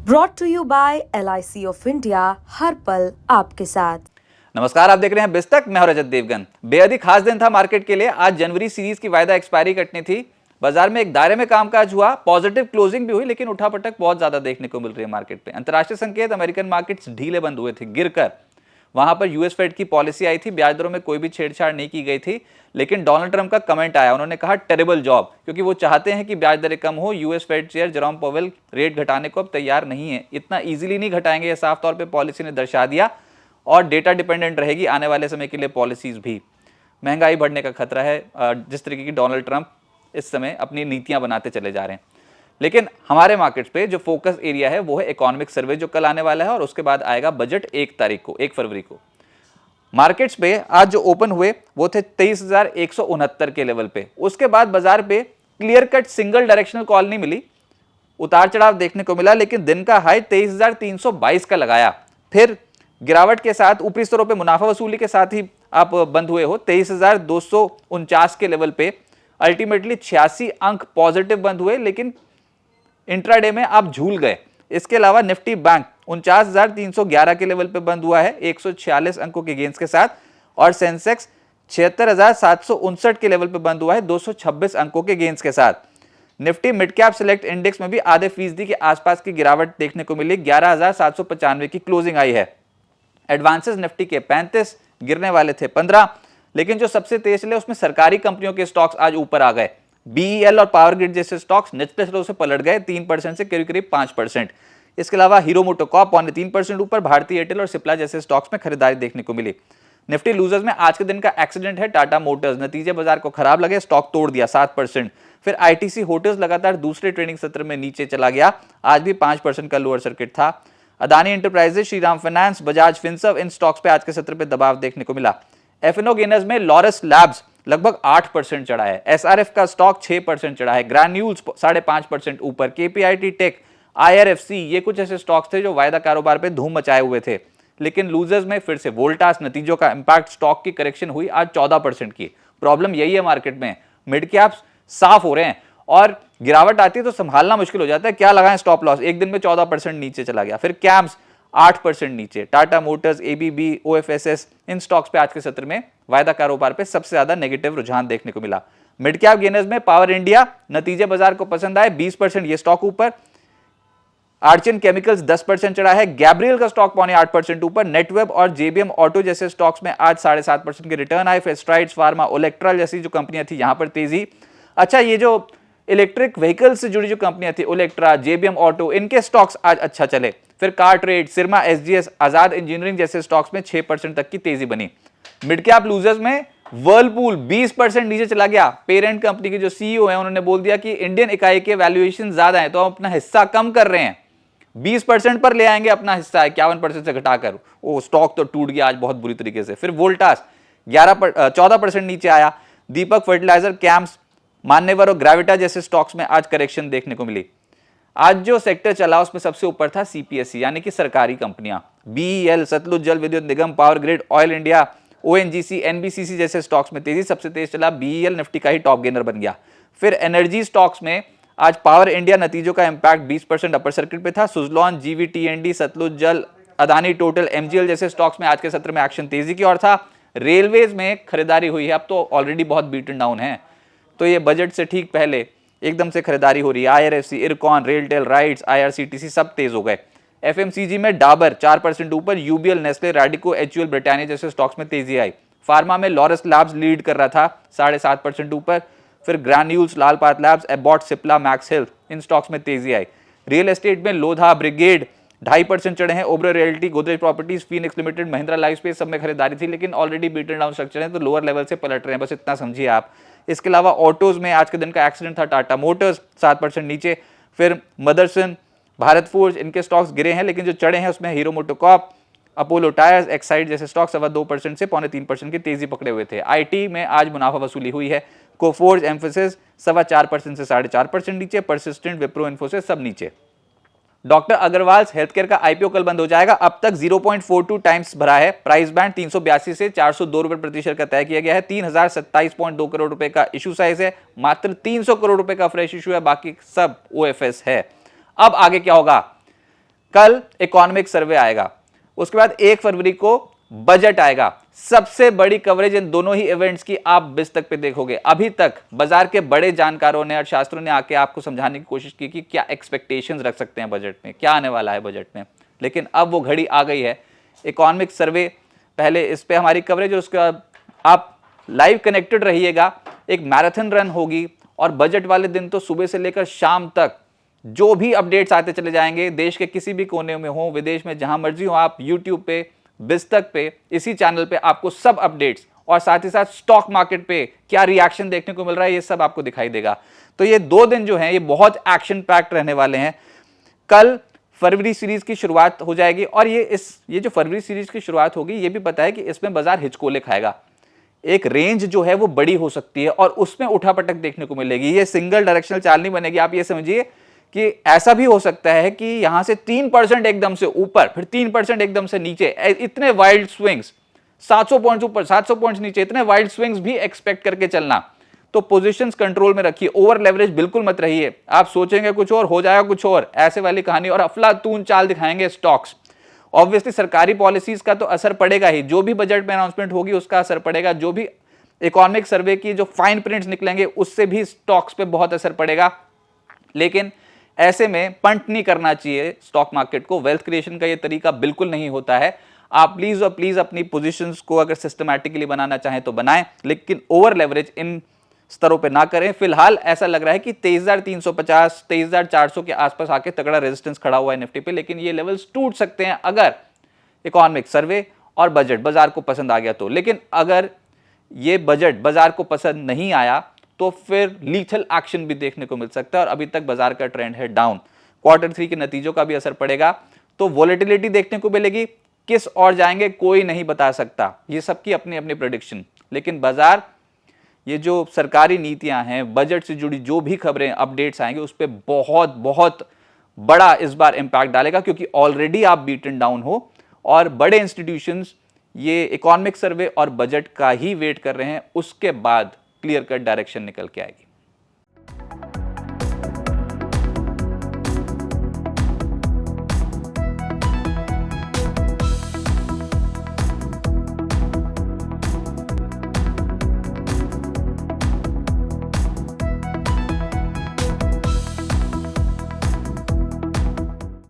Brought to you by LIC of India, हर पल आपके साथ। नमस्कार, आप देख रहे हैं बिस्तक। मैं हूं रजत देवगन। बेहद ही खास दिन था मार्केट के लिए। आज जनवरी सीरीज की वायदा एक्सपायरी कटनी थी। बाजार में एक दायरे में कामकाज हुआ, पॉजिटिव क्लोजिंग भी हुई, लेकिन उठापटक बहुत ज्यादा देखने को मिल रही है मार्केट पे। अंतर्राष्ट्रीय संकेत, अमेरिकन मार्केट्स ढीले बंद हुए थे गिरकर। वहां पर यूएस फेड की पॉलिसी आई थी, ब्याज दरों में कोई भी छेड़छाड़ नहीं की गई थी, लेकिन डोनाल्ड ट्रंप का कमेंट आया। उन्होंने कहा टेरेबल जॉब, क्योंकि वो चाहते हैं कि ब्याज दरें कम हो। US Fed chair Jerome Powell rate घटाने को अब तैयार नहीं है, इतना इजीली नहीं घटाएंगे, यह साफ तौर पर पॉलिसी ने दर्शा दिया। और डेटा डिपेंडेंट रहेगी आने वाले समय के लिए पॉलिसीज भी। महंगाई बढ़ने का खतरा है, जिस तरीके की डोनाल्ड ट्रंप इस समय अपनी नीतियां बनाते चले जा रहे हैं। लेकिन हमारे मार्केट्स पे जो फोकस एरिया है वो है इकोनॉमिक सर्वे, जो कल आने वाला है, और उसके बाद आएगा बजट 1 फरवरी को। मार्केट्स पे आज जो ओपन हुए वो थे 23,169 के लेवल पे। उसके बाद बाजार पे clear cut single directional call नहीं मिली, उतार चढ़ाव देखने को मिला, लेकिन दिन का हाई 23,322 का लगाया। फिर गिरावट के साथ ऊपरी स्तरों पे मुनाफा वसूली के साथ ही आप बंद हुए हो 23,249 के लेवल पे। अल्टीमेटली 86 अंक पॉजिटिव बंद हुए, लेकिन इंट्राडे में आप झूल गए। इसके अलावा निफ्टी बैंक 49,311 के लेवल पे बंद हुआ है 146 अंकों के गेंस के साथ, और सेंसेक्स 76,759 के लेवल पे बंद हुआ है 226 अंकों के गेंस के साथ। Nifty mid cap select index में भी आधे फीसदी के आसपास की गिरावट देखने को मिली, 11,795 की क्लोजिंग आई है। एडवांसेस निफ्टी के 35, गिरने वाले थे 15, लेकिन जो सबसे तेज चले उसमें सरकारी कंपनियों के स्टॉक्स आज ऊपर आ गए। बीईएल और पावर ग्रिड जैसे स्टॉक्स निचले स्तर से पलट गए 3% से करीब करीब 5%। इसके अलावा हीरो मोटोकॉर्प 3% ऊपर, भारतीय एयरटेल और सिप्ला जैसे स्टॉक्स में खरीदारी देखने को मिली। निफ्टी लूजर्स में आज के दिन का एक्सीडेंट है टाटा मोटर्स, नतीजे बाजार को खराब लगे, स्टॉक तोड़ दिया 7%। फिर आईटीसी होटल्स लगातार दूसरे ट्रेडिंग सत्र में नीचे चला गया, आज भी 5% का लोअर सर्किट था। Adani Enterprises, Shriram Finance, Bajaj Finserv, इन स्टॉक्स पे आज के सत्र पे दबाव देखने को मिला। एफएनओ गेनर्स में लॉरस लैब्स लगभग 8% चढ़ा है, एसआरएफ का स्टॉक 6% चढ़ा है, ग्रैन्यूल्स 5.5% ऊपर, केपीआईटी टेक, आईआरएफसी, ये कुछ ऐसे स्टॉक्स थे जो वायदा कारोबार पे धूम मचाए हुए थे। लेकिन लूजर्स में फिर से वोल्टास, नतीजों का इंपैक्ट, स्टॉक की करेक्शन हुई आज 14% की। प्रॉब्लम यही है मार्केट में, मिड कैप्स साफ हो रहे हैं और गिरावट आती है तो संभालना मुश्किल हो जाता है। क्या लगाएं स्टॉप लॉस, एक दिन में 14% नीचे चला गया। फिर कैम्स 8% नीचे, टाटा मोटर्स, एबीबी, ओएफएसएस, इन स्टॉक्स पे आज के सत्र में वायदा कारोबार पे सबसे ज्यादा नेगेटिव रुझान देखने को मिला। मिड कैप गेनर्स में पावर इंडिया, नतीजे बाजार को पसंद आए, 20% ये स्टॉक ऊपर। आर्चिन केमिकल्स 10% चढ़ा है, गैब्रियल का स्टॉक 8% ऊपर। नेटवेब और जेबीएम ऑटो जैसे स्टॉक्स में आज 7.5% के रिटर्न आए। फिर स्ट्राइड्स फार्मा, ओलेक्ट्रल जैसी जो कंपनियां थी यहां पर तेजी। अच्छा, ये जो इलेक्ट्रिक व्हीकल से जुड़ी जो कंपनियां थी, ओलेक्ट्रा, जेबीएम ऑटो, इनके स्टॉक्स आज अच्छा चले। फिर कार ट्रेड, सिरमा, एसजीएस, आजाद इंजीनियरिंग जैसे स्टॉक्स में 6% तक की तेजी बनी। मिड कैप लूजर्स में वर्लपूल 20% नीचे चला गया। पेरेंट कंपनी के जो सीईओ हैं उन्होंने बोल दिया कि इंडियन इकाई के वैल्यूएशन ज्यादा है तो हम अपना हिस्सा कम कर रहे हैं, 20% पर ले आएंगे अपना हिस्सा 51% से घटाकर। वो स्टॉक तो टूट गया आज बहुत बुरी तरीके से। फिर वोल्टास 14% नीचे आया। दीपक फर्टिलाइजर, कैम्स, मान्यवर और ग्रेविटा जैसे स्टॉक्स में आज करेक्शन देखने को मिली। आज जो सेक्टर चला उसमें सबसे ऊपर था सीपीएससी, यानी कि सरकारी कंपनियां। BEL, Sutlej Jal Vidyut Nigam, Power Grid, Oil India, ONGC, NBCC जैसे स्टॉक्स में तेजी। सबसे तेज चला बीईएल, निफ्टी का ही टॉप गेनर बन गया। फिर एनर्जी स्टॉक्स में आज पावर इंडिया, नतीजों का इंपैक्ट 20% अपर सर्किट पे था। सुजलॉन, जीवीटीएनडी, सतलुज जल, अदानी टोटल, एमजीएल जैसे स्टॉक्स में आज के सत्र में एक्शन तेजी की ओर था। रेलवेज में खरीदारी हुई है, अब तो ऑलरेडी बहुत बीटन डाउन है, तो ये बजट से ठीक पहले एकदम से खरीदारी हो रही है। IRFC, Ircon, RailTel, RITES, IRCTC सब तेज हो गए। एफएमसीजी में डाबर 4% ऊपर, UBL, Nestle, Radico, HUL, Britannia जैसे स्टॉक्स में तेजी आई। फार्मा में लॉरस लैब्स लीड कर रहा था 7.5% ऊपर। फिर Granules, Lal Path Labs, Abbott, Cipla, Max Health, इन स्टॉक्स में तेजी आई। रियल एस्टेट में लोधा, ब्रिगेड 2.5% चढ़े हैं। Oberoi Realty, Godrej Properties, Phoenix Limited, Mahindra Life Space सब में खरीदारी थी, लेकिन ऑलरेडी बीटन डाउन स्ट्रक्चर है तो लोअर लेवल से पलट रहे हैं, बस इतना समझिए आप। इसके अलावा ऑटोज में आज के दिन का एक्सीडेंट था टाटा मोटर्स 7% नीचे। फिर मदरसन, भारत फोर्ज, इनके स्टॉक्स गिरे हैं, लेकिन जो चढ़े हैं उसमें hero MotoCorp, Apollo tyres, Exide जैसे स्टॉक 2.25% से 3.25% की तेजी पकड़े हुए थे। आईटी में आज मुनाफा वसूली हुई है। कोफोर्ज, एम्फोसिस 4.25% से 4.5% नीचे। परसिस्टेंट, विप्रो, इन्फोसिस सब नीचे। डॉक्टर अग्रवाल हेल्थकेयर का आईपीओ कल बंद हो जाएगा। अब तक 0.42 टाइम्स भरा है। प्राइस बैंड 382 से 402 रुपए प्रति शेयर का तय किया गया है। 3027.2 करोड़ रुपए का इशू साइज है। मात्र 300 करोड़ रुपए का फ्रेश इशू है, बाकी सब ओएफएस है। अब आगे क्या होगा? कल इकोनॉमिक सर्वे आएगा, उसके बाद 1 फरवरी को बजट आएगा। सबसे बड़ी कवरेज इन दोनों ही इवेंट्स की आप बिस्तक पे देखोगे। अभी तक बाजार के बड़े जानकारों ने, अर्थशास्त्रों ने आके आपको समझाने की कोशिश की कि क्या एक्सपेक्टेशंस रख सकते हैं बजट में, क्या आने वाला है बजट में, लेकिन अब वो घड़ी आ गई है। इकोनॉमिक सर्वे पहले, इस पे हमारी कवरेज, और उसके बाद आप लाइव कनेक्टेड रहिएगा। एक मैराथन रन होगी और बजट वाले दिन तो सुबह से लेकर शाम तक जो भी अपडेट्स आते चले जाएंगे, देश के किसी भी कोने में हो, विदेश में, जहां मर्जी हो, आप यूट्यूब पे, बिस्तक पे, इसी चैनल पे आपको सब अपडेट्स, और साथ ही साथ स्टॉक मार्केट पे क्या रिएक्शन देखने को मिल रहा है, ये सब आपको दिखाई देगा। तो ये 2 दिन जो हैं ये बहुत एक्शन पैक्ड रहने वाले हैं। कल फरवरी सीरीज की शुरुआत हो जाएगी, और ये जो फरवरी सीरीज की शुरुआत होगी, ये भी पता है कि इसमें बाजार हिचकोले खाएगा। एक रेंज जो है वो बड़ी हो सकती है और उसमें उठापटक देखने को मिलेगी। ये सिंगल डायरेक्शनल चाल नहीं बनेगी। आप ये समझिए कि ऐसा भी हो सकता है कि यहां से 3% एकदम से ऊपर, फिर 3% एकदम से नीचे, इतने वाइल्ड स्विंग्स, 700 पॉइंट्स ऊपर, 700 पॉइंट्स नीचे, इतने वाइल्ड स्विंग्स भी एक्सपेक्ट करके चलना। तो पोजीशंस कंट्रोल में रखिए, ओवर लेवरेज बिल्कुल मत रहिए। आप सोचेंगे कुछ और, हो जाएगा कुछ और, ऐसे वाली कहानी, और अफलातून चाल दिखाएंगे स्टॉक्स। ऑब्वियसली सरकारी पॉलिसीज का तो असर पड़ेगा ही, जो भी बजट में अनाउंसमेंट होगी उसका असर पड़ेगा, जो भी इकोनॉमिक सर्वे की जो फाइन प्रिंट्स निकलेंगे उससे भी स्टॉक्स पे बहुत असर पड़ेगा। लेकिन ऐसे में पंट नहीं करना चाहिए स्टॉक मार्केट को। वेल्थ क्रिएशन का ये तरीका बिल्कुल नहीं होता है। आप प्लीज और प्लीज अपनी पोजीशंस को अगर सिस्टमैटिकली बनाना चाहें तो बनाएं, लेकिन ओवर लेवरेज इन स्तरों पे ना करें। फिलहाल ऐसा लग रहा है कि 23,350, 23,400 के आसपास आके तगड़ा रेजिस्टेंस खड़ा हुआ है निफ्टी पे, लेकिन ये लेवल्स टूट सकते हैं अगर इकोनॉमिक सर्वे और बजट बाजार को पसंद आ गया तो। लेकिन अगर ये बजट बाजार को पसंद नहीं आया तो फिर लीथल एक्शन भी देखने को मिल सकता है, और अभी तक बाजार का ट्रेंड है डाउन। Q3 के नतीजों का भी असर पड़ेगा, तो वोलेटिलिटी देखने को मिलेगी। किस और जाएंगे कोई नहीं बता सकता, ये सबकी अपनी अपनी प्रेडिक्शन। लेकिन बाजार, ये जो सरकारी नीतियां हैं, बजट से जुड़ी जो भी खबरें, अपडेट्स आएंगे, उस पर बहुत बहुत बड़ा इस बार इंपैक्ट डालेगा, क्योंकि ऑलरेडी आप बीटन डाउन हो और बड़े इंस्टीट्यूशंस ये इकोनॉमिक सर्वे और बजट का ही वेट कर रहे हैं। उसके बाद क्लियर कट डायरेक्शन निकल के आएगी।